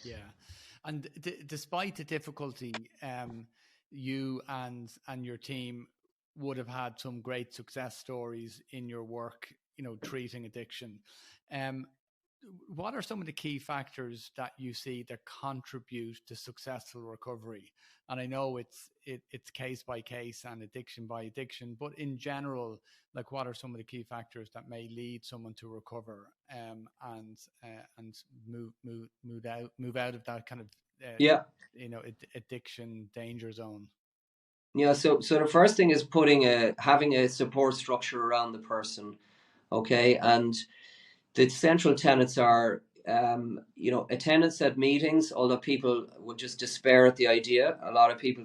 Yeah. And despite the difficulty, you and your team would have had some great success stories in your work, treating addiction. Um, what are some of the key factors that you see that contribute to successful recovery? And I know it's case by case and addiction by addiction, but in general, like, what are some of the key factors that may lead someone to recover, and move out of that kind of Yeah. addiction danger zone? Yeah, so the first thing is having a support structure around the person, okay? And the central tenets are, attendance at meetings, although people would just despair at the idea. A lot of people,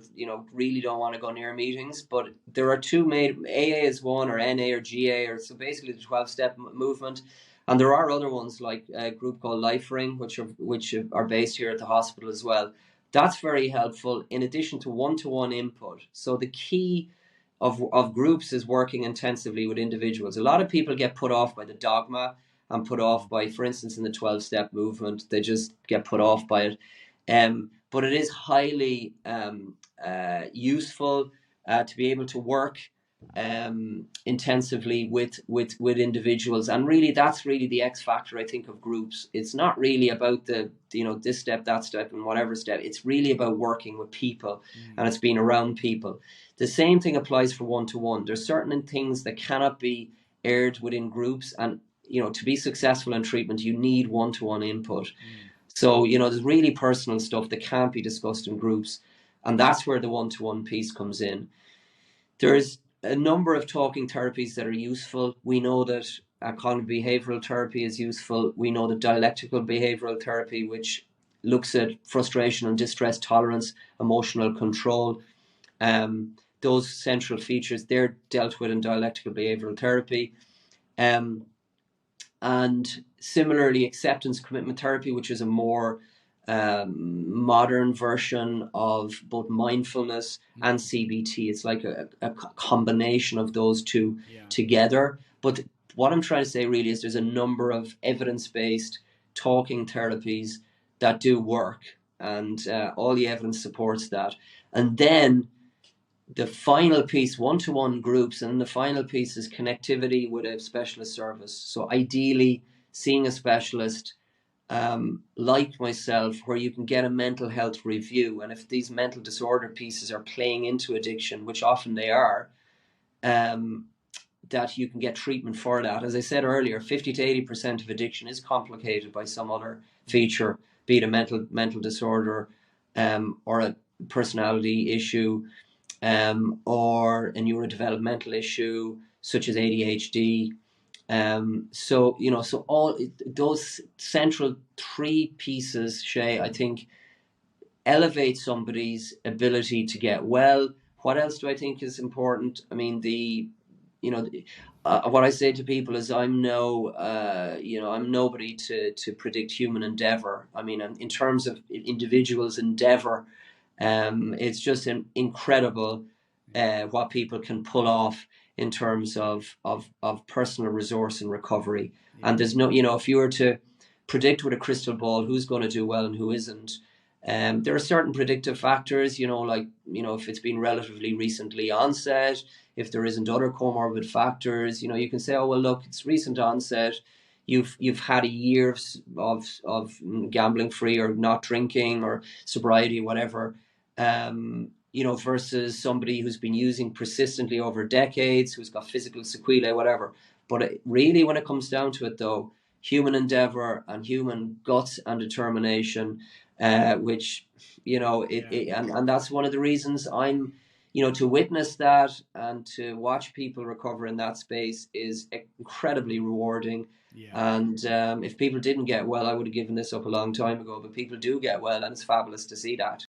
really don't want to go near meetings, but there are two main, AA is one, or NA or GA, or so basically the 12-step movement. And there are other ones like a group called Life Ring, which are based here at the hospital as well. That's very helpful in addition to one-to-one input. So the key of groups is working intensively with individuals. A lot of people get put off by the dogma and put off by, for instance, in the 12-step movement, they just get put off by it. But it is highly useful to be able to work intensively with individuals. And really, that's really the X factor, I think, of groups. It's not really about this step, that step, and whatever step. It's really about working with people, and it's being around people. The same thing applies for one-to-one. There's certain things that cannot be aired within groups, and to be successful in treatment, you need one-to-one input. So, there's really personal stuff that can't be discussed in groups, and that's where the one-to-one piece comes in. There's a number of talking therapies that are useful. We know that cognitive behavioral therapy is useful. We know that dialectical behavioral therapy, which looks at frustration and distress tolerance, emotional control, those central features, they're dealt with in dialectical behavioral therapy. And similarly, acceptance commitment therapy, which is a more modern version of both mindfulness and CBT. It's like a combination of those two together. But what I'm trying to say really is there's a number of evidence-based talking therapies that do work, and all the evidence supports that. And then the final piece, one-to-one groups, and the final piece is connectivity with a specialist service. So ideally, seeing a specialist like myself, where you can get a mental health review. And if these mental disorder pieces are playing into addiction, which often they are, that you can get treatment for that. As I said earlier, 50 to 80% of addiction is complicated by some other feature, be it a mental disorder, or a personality issue, or a neurodevelopmental issue such as ADHD. So all those central three pieces, Shay, I think, elevate somebody's ability to get well. What else do I think is important? I mean, what I say to people is I'm nobody to predict human endeavor. I mean, in terms of individuals' endeavor, it's just incredible what people can pull off in terms of personal resource and recovery. And there's no, if you were to predict with a crystal ball who's going to do well and who isn't, there are certain predictive factors, if it's been relatively recently onset, if there isn't other comorbid factors, you can say, oh, well, look, it's recent onset. You've had a year of gambling free or not drinking or sobriety, whatever, versus somebody who's been using persistently over decades, who's got physical sequelae, whatever. But really, when it comes down to it, though, human endeavor and human guts and determination, which, and that's one of the reasons I'm, to witness that and to watch people recover in that space is incredibly rewarding. And if people didn't get well, I would have given this up a long time ago, but people do get well, and it's fabulous to see that.